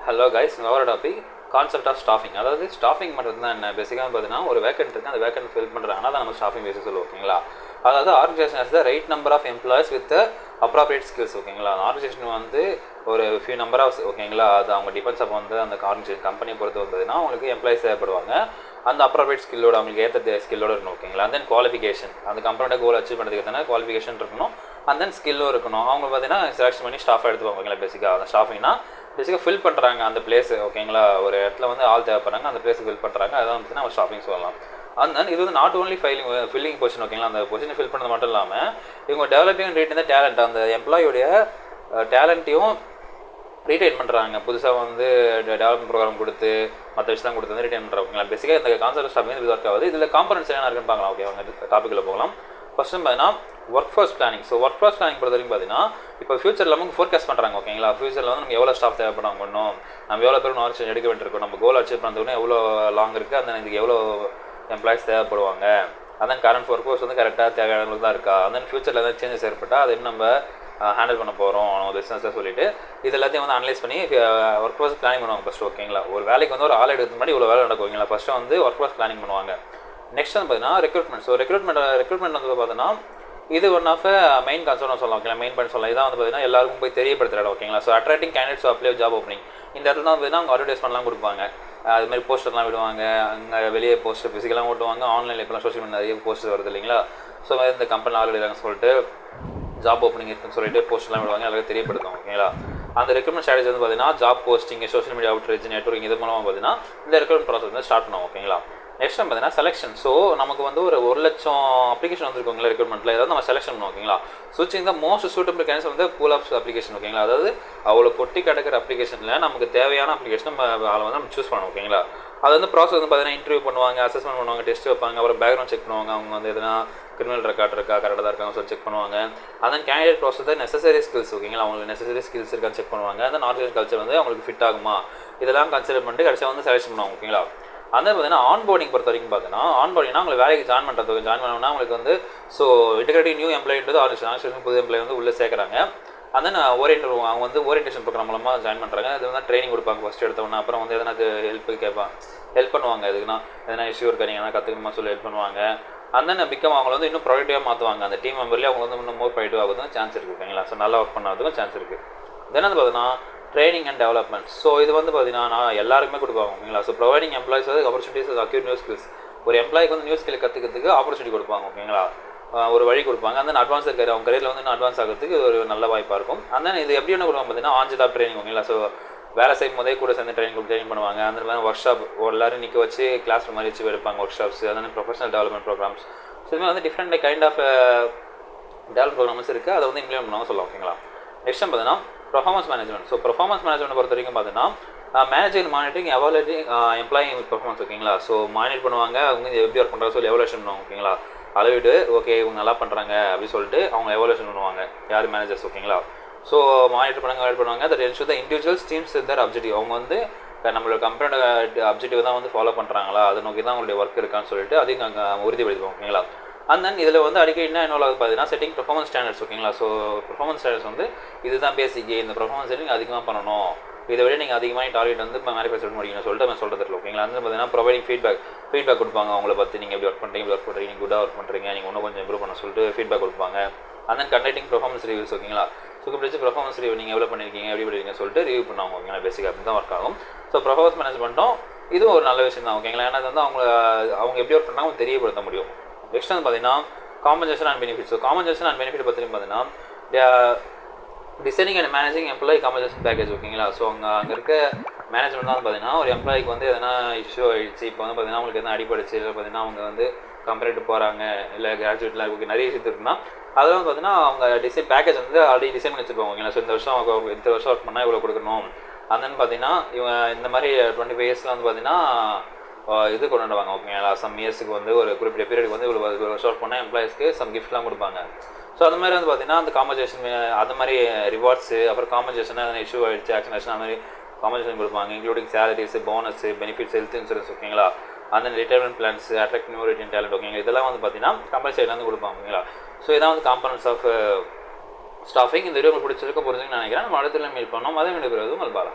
Hello guys, now our topic concept of staffing. அதாவது staffing பண்ணுறது தான் என்ன பேசிக்காக பார்த்தீங்கன்னா, ஒரு வேக்கன்ட் இருக்குது, அந்த வேக்கன்ட் ஃபில் பண்ணுறாங்கன்னா தான் நம்ம ஸ்டாஃபிங் பேசி சொல்லுவோம். ஓகேங்களா? அதாவது organisation has the right number of employees with appropriate skills. ஓகேங்களா? ஆர்கனைசேஷன் வந்து ஒரு ஃபியூ நம்பர் ஆஃப், ஓகேங்களா, அது அவங்க டிபெண்ட்ஸ் அப்போ வந்து அந்த ஆர்கனைசேஷன் கம்பெனியை பொறுத்து வந்ததுன்னா அவங்களுக்கு எம்ப்ளாயிஸ் தேவைப்படுவாங்க. அந்த அப்ராப்ரியேட் ஸ்கில்லோட அவங்களுக்கு ஏற்ற ஸ்கில்லோட இருக்கணும். ஓகேங்களா? அண்ட் தென் குவாலிஃபிகேஷன், அந்த கம்பெனியோட கோல் அச்சீவ் பண்ணுறதுக்கு எத்தனை குவாலிஃபிகேஷன் இருக்கணும், அண்ட் தென் ஸ்கில்லும் இருக்கணும். அவங்க பார்த்தீங்கன்னா செலக்ஷன் பண்ணி ஸ்டாஃபாக எடுத்துப்பாங்க. ஓகேங்களா? பேசிக்காக அந்த ஸ்டாஃபிங்னா பேசிக்காக ஃபில் பண்ணுறாங்க அந்த பிளேஸ். ஓகேங்களா? ஒரு இடத்துல வந்து ஆள் தேவைப்படுறாங்க, அந்த பிளேஸ் ஃபில் பண்ணுறாங்க, அதான் வந்து நம்ம ஸ்டாஃபிங் சொல்லலாம். அண்ட் தென் இது வந்து நாட் ஓன்லி ஃபில்லிங் பொசிஷன். ஓகேங்களா? அந்த பொசிஷனை ஃபில் பண்ணது மட்டும் இல்லாமல் இவங்க டெவலப்பிங் ரேட் இந்த டேலண்ட், அந்த எம்ப்ளாயோடைய டேலண்ட்டையும் ரீடைன் பண்ணுறாங்க. புதுசாக வந்து டெவலப்மெண்ட் ப்ரோக்ராம் கொடுத்து மற்ற விஷயம் கொடுத்து வந்து ரீடைன் பண்ணுறாங்க. ஓகேங்களா? பேசிக்காக இந்த கான்செப்ட் ஸ்டாஃபிங் வந்து ஒர்க் ஆகுது. இதில் காம்பனன்ட்ஸ் என்ன இருக்குன்னு பார்க்கலாம். ஓகே, அவங்க டாப்பிக்கில் போகலாம். ஃபர்ஸ்ட் பார்த்தீங்கன்னா work force planning. So work force planning பொறுத்த வரைக்கும் பார்த்தீங்கன்னா, இப்போ ஃபியூச்சரில் நமக்கு ஃபோர்காஸ்ட் பண்ணுறாங்க. ஓகேங்களா? ஃபியூச்சரில் வந்து நமக்கு எவ்வளோ ஸ்டாஃப் தேவைப்படும் பண்ணணும், நம்ம எவ்வளோ பேர் நாலேஜ் எடுக்க வேண்டியிருக்கோம், நம்ம கோல் அச்சீவ் பண்ணுறதுக்கு எவ்வளோ லாங் இருக்குது, அந்த இதுக்கு எவ்வளோ எம்ப்ளாயிஸ் தேவைப்படுவாங்க, அதான் கரண்ட் ஒர்க் ஃபோர்ஸ் வந்து கரெக்டாக தேவையானவங்களுக்கு தான் இருக்கா, அந்த ஃபியூச்சரில் ஏதாவது சேஞ்சஸ் ஏற்பட்டால் அதை இன்னும் நம்ம ஹேண்டில் பண்ண போகிறோம் நம்ம பிஸ்னஸை சொல்லிட்டு இது எல்லாத்தையும் வந்து அனலைஸ் பண்ணி ஒர்க் ஃபோர்ஸ் பிளானிங் பண்ணுவாங்க ஃபஸ்ட்டு. ஓகேங்களா? ஒரு வேலைக்கு வந்து ஒரு ஆள் எடுக்கிறதுக்கு முன்னாடி இவ்வளோ வேலை நடக்கும். ஓகேங்களா? ஃபஸ்ட்டு வந்து ஒர்க் ஃபோர்ஸ் பிளானிங் பண்ணுவாங்க. நெக்ஸ்ட் வந்து பார்த்தீங்கன்னா ரெக்ரூட்மெண்ட். ஸோ ரெக்ரூட்மெண்ட் வந்து பார்த்தீங்கன்னா இது ஒன் ஆஃப் மெயின் கன்சர்ன் சொல்லலாம். ஓகேங்களா? மெயின் பாயிண்ட் சொல்லலாம். இதான் வந்து பார்த்தீங்கன்னா எல்லாருக்கும் போய் தெரியப்படுத்துகிற. ஓகேங்களா? So attracting candidates apply job opening. இந்த இடத்துல தான் பார்த்தீங்கன்னா அவங்க அட்வர்டைஸ்மெண்ட்லாம் கொடுப்பாங்க. அது மாதிரி போஸ்டர்லாம் விடுவாங்க, அங்கே வெளியே போஸ்டர் ஃபிசிக்கலாக ஓட்டுவாங்க, ஆன்லைனில் இப்போலாம் சோஷியல் மீடியா நிறைய போஸ்டர் வருது இல்லைங்களா? ஸோ இந்த கம்பெனி ஆள் எடுக்கிறாங்கன்னு சொல்லிட்டு ஜாப் ஓப்பனிங் இருக்குன்னு சொல்லிட்டு போஸ்டர்லாம் விடுவாங்க, எல்லாருக்கும் தெரியப்படுத்தும். ஓகேங்களா? அந்த ரெக்ரூட்மெண்ட் ஸ்ட்ராட்டஜி வந்து பார்த்தீங்கன்னா job posting, social media outreach, networking இது மூலமாக பார்த்தீங்கன்னா இந்த ரெக்ரூட்மெண்ட் ப்ராசஸ் வந்து ஸ்டார்ட் பண்ணுவோம். ஓகேங்களா? நெக்ஸ்ட் டைம் பார்த்தீங்கன்னா செலெக்ஷன். ஸோ நமக்கு வந்து ஒரு 1,00,000 அப்ளிகேஷன் வந்துருக்கோங்களா ரெக்ரூட்மெண்ட்டில், ஏதாவது நம்ம செலெக்ஷன் பண்ணுவோம். ஓகேங்களா? சூச்சிங் த மோஸ்ட் சூட்டபிள் கேன்ஸ் வந்து பூல் ஆஃப் அப்ளிகேஷன். ஓகேங்களா? அதாவது அவ்வளோ கொட்டி கிடக்கிற அப்ளிகேஷனில் நமக்கு தேவையான அப்ளிகேஷன் அதை வந்து நம்ம சூஸ் பண்ணணும். ஓகேங்களா? அது வந்து ப்ராசஸ் வந்து பார்த்தீங்கன்னா இன்டர்வியூ பண்ணுவாங்க, அசஸ்மெண்ட் பண்ணுவாங்க, டெஸ்ட் வைப்பாங்க, அப்புறம் பேக்ரவுண்ட் செக் பண்ணுவாங்க, அவங்க வந்து எதனா கிரிமினல் ரெக்கார்ட் இருக்கா, கரெக்டாக தான் இருக்காங்க சொல்லி செக் பண்ணுவாங்க. அதன் கேண்டிடேட் ப்ராசஸ் தான் நெசசரி ஸ்கில்ஸ். ஓகேங்களா? அவங்களுக்கு நெசசரி ஸ்கில்ஸ் இருக்கான்னு செக் பண்ணுவாங்க. அந்த ஆர்கனைசேஷன் கல்ச்சர் வந்து அவங்களுக்கு ஃபிட் ஆகுமா, இதெல்லாம் கன்சிடர் பண்ணிட்டு கடைசியாக வந்து செலக்ஷன் பண்ணுவாங்க. ஓகேங்களா? அந்த பார்த்தீங்கன்னா ஆன்போர்டிங் பொறுத்த வரைக்கும் பார்த்தீங்கன்னா, ஆன்போர்டிங்னா உங்களுக்கு வேலைக்கு ஜாயின் பண்ணணும்னா உங்களுக்கு வந்து ஸோ இன்டெகிரேட்டிவ் நியூ எம்ப்ளாயின்றது ஆர்கனைசேஷன் புது எம்ப்ளாயி வந்து உள்ளே சேர்க்குறாங்க. அந்த அவங்க வந்து ஓரியன்டேஷன் ப்ரோக்ராம் மூலமாக ஜாயின் பண்ணுறாங்க. இது வந்து ட்ரைனிங் கொடுப்பாங்க ஃபஸ்ட் எடுத்தவொன்னே. அப்புறம் வந்து எதனா ஹெல்ப் பண்ணுவாங்க, எதுக்குன்னா எதனா இஷ்யூ இருக்கா நீங்கள் எதனா கற்றுக்கணுமா சொல்லி ஹெல்ப் பண்ணுவாங்க. அந்த பிகம் அவங்கள வந்து இன்னும் ப்ரொடக்டிவாக மாற்றுவாங்க. அந்த டீம் மெம்பர்லேயே அவங்க வந்து இன்னும் மோர் ப்ரொடக்டிவ் ஆகுதுக்கும் சான்ஸ் இருக்குது. ஓகேங்களா? ஸோ நல்லா ஒர்க் பண்ணாததுக்கும் சான்ஸ் இருக்குது. தென் வந்து பார்த்தீங்கன்னா ட்ரைனிங் அண்ட் டெவலப்மெண்ட். ஸோ இது வந்து பார்த்தீங்கன்னா எல்லாருக்குமே கொடுப்பாங்க. ஓகேங்களா? ஸோ ப்ரொவைடிங் எம்ப்ளாயிஸ் வந்து ஆப்பர்ச்சுனிட்டிஸ் அக்யூர் நியூ ஸ்கில்ஸ். ஒரு எம்ப்ளாய்க்கு வந்து நியூ ஸ்கில் கற்றுக்கிறதுக்கு ஆப்பர்ச்சுனிட்டி கொடுப்பாங்க. ஓகேங்களா? ஒரு வழி கொடுப்பாங்க. அந்த அட்வான்ஸ் இருக்காரு அவங்க கரியரில் வந்து இன்னும் அட்வான்ஸ் ஆகிறதுக்கு ஒரு நல்ல வாய்ப்பாக இருக்கும். அந்த இது எப்படி என்ன கொடுப்பாங்க பார்த்தீங்கன்னா ஆன் ஜாப் ட்ரைனிங். ஓகேங்களா? ஸோ வேலை செய்யும் போதே கூட சேர்ந்து ட்ரைனிங் பண்ணுவாங்க. அந்த மாதிரி ஒர்க் ஷாப் எல்லாரும் நிற்க வச்சு கிளாஸ் மாதிரி வச்சு எடுப்பாங்க ஒர்க் ஷாப்ஸ். அதனால் ப்ரொஃபஷனல் டெவலப்மெண்ட் ப்ரோக்ராம்ஸ். ஸோ இதுமாதிரி வந்து different kind of develop programmes இருக்குது, அதை வந்து இம்ப்ளிமெண்ட் பண்ணுவாங்க சொல்லலாம். ஓகேங்களா? நெக்ஸ்ட் பார்த்தீங்கன்னா performance management. So performance management பொறுத்த வரைக்கும் பார்த்தீங்கன்னா managing, monitoring, evaluating employee performance. ஓகேங்களா? ஸோ மானிட்டர் பண்ணுவாங்க, அவங்க எப்படி ஒர்க் பண்ணுறாங்க சொல்லி எவாலுவேஷன் பண்ணுவாங்க. ஓகேங்களா? அளவிட்டு ஓகே இவங்க நல்லா பண்ணுறாங்க அப்படின்னு சொல்லிட்டு அவங்க எவாலுவேஷன் பண்ணுவாங்க, யார் மேனேஜர்ஸ். ஓகேங்களா? ஸோ மானிட்டர் பண்ணுவாங்க that ensure the individuals teams their objective. அவங்க வந்து நம்மளோட கம்பெனியோட அப்ஜெக்டிவ் தான் வந்து ஃபாலோ பண்ணுறாங்களா, அதை நோக்கி தான் அவங்களுடைய ஒர்க் இருக்கான்னு சொல்லிட்டு அதையும் நாங்கள் உறுதிப்படுத்துவோம். ஓகேங்களா? அண்ட் தென் இதில் வந்து அடிக்கடி என்ன ஆகுது பார்த்தீங்கன்னா செட்டிங் பெர்ஃபார்மன்ஸ் ஸ்டாண்டர்ட்ஸ். ஓகேங்களா? ஸோ பெர்ஃபார்மன்ஸ் ஸ்டாண்டர்ட்ஸ் வந்து இதுதான் பேசிக், இந்த பெர்ஃபார்மன்ஸ் செட்டிங் அதிகமாக பண்ணணும், இதை விட நீங்கள் அதிகமாக டார்கெட் வந்து இப்போ மேனிஃபெஸ்ட் முடிக்கணும்னு சொல்லிட்டு நம்ம சொல்கிறது இல்லை. ஓகேங்களா? வந்து பார்த்தீங்கன்னா ப்ரொவைடிங் ஃபீட்பேக் கொடுப்பாங்க. அவங்கள பற்றி நீங்கள் எப்படி ஒர்க் பண்ணுறீங்க, நீங்கள் குட்டாக ஒர்க் பண்ணுறீங்க, நீங்கள் இன்னும் கொஞ்சம் இம்ப்ரூவ் பண்ண சொல்லிட்டு ஃபீட்பேக் கொடுப்பாங்க. And then conducting performance reviews. ஓகேங்களா? சுகப்பிடிச்சு பெர்ஃபார்மன்ஸ் ரிவ்யூ நீங்கள் எவ்வளோ பண்ணியிருக்கீங்க, எப்படி பண்ணிருக்கீங்க சொல்லிட்டு ரிவ்யூ பண்ணுவாங்க. ஓகேங்களா? பேசிக்காக அப்படி தான் ஒர்க் ஆகும். ஸோ பெர்ஃபார்மன்ஸ் மேனேஜ்மெண்ட்டும் இதுவும் ஒரு நல்ல விஷயம் தான். ஓகேங்களா? ஏன்னா அது வந்து அவங்க எப்படி ஒர்க் பண்ணாலும் தெரியப்படுத்த முடியும். நெக்ஸ்ட் வந்து பார்த்தீங்கன்னா compensation and benefit. So compensation and benefit பற்றி பார்த்தீங்கன்னா designing and managing employee compensation package. ஓகேங்களா? ஸோ அங்கே இருக்க மேனேஜ்மெண்ட் தான் பார்த்தீங்கன்னா ஒரு எம்ப்ளாய்க்கு வந்து எதனா இஷ்யூ ஆகிடுச்சு, இப்போ வந்து பார்த்தீங்கன்னா அவங்களுக்கு எதனா அடிபடுச்சு, இல்லை பார்த்தீங்கன்னா அவங்க வந்து கம்பெனிட்டு போகிறாங்க, இல்லை கிராஜுவேட்லாம் இருக்குது, நிறைய விஷயத்து இருக்குன்னா அதெல்லாம் பார்த்தீங்கன்னா அவங்க பேக்கேஜ் வந்து ஆல்ரெடி டிசைன் பண்ணி வச்சுருப்பாங்க. ஓகேங்களா? ஸோ இந்த வருஷம் ஒர்க் பண்ணால் இவ்வளோ கொடுக்கணும். அந்தன்னு பார்த்தீங்கன்னா இவன் இந்த மாதிரி 25 இயர்ஸில் வந்து பார்த்தீங்கன்னா இது கொண்டு வருவாங்க. ஓகேங்களா? சம் இயர்ஸுக்கு வந்து ஒரு குறிப்பிட்ட பீரியடுக்கு வந்து இவ்வளோ வருஷம் ஒர்க் பண்ணால் எம்ப்ளாயிஸ்க்கு சம் கிஃப்ட்லாம் கொடுப்பாங்க. ஸோ அந்த மாதிரி வந்து பார்த்தீங்கன்னா அந்த காம்பன்சேஷன் அது மாதிரி ரிவார்ட்ஸு, அப்புறம் காம்பன்சேஷன் அந்த இஷ்யூ ஆகிடுச்சு, ஆக்ஷன் ஆச்சு, அந்த மாதிரி காம்பன்சேஷன் கொடுப்பாங்க, including salaries, bonus, benefits, health insurance. ஓகேங்களா? அந்த retirement plans, attract new retain talent. ஓகேங்களா? இதெல்லாம் வந்து பார்த்தீங்கன்னா கம்பெனி சைட்லேருந்து கொடுப்பாங்க. ஓகேங்களா? ஸோ இதான் வந்து காம்பனன்ட்ஸ் ஆஃப் ஸ்டாஃபிங். இந்த வீடியோ உங்களுக்கு பிடிச்சிருக்க புரிஞ்சுன்னு நினைக்கிறேன். நம்ம அடுத்த மீட் பண்ணோம். அதே வீடியோ உங்கள் பாலா.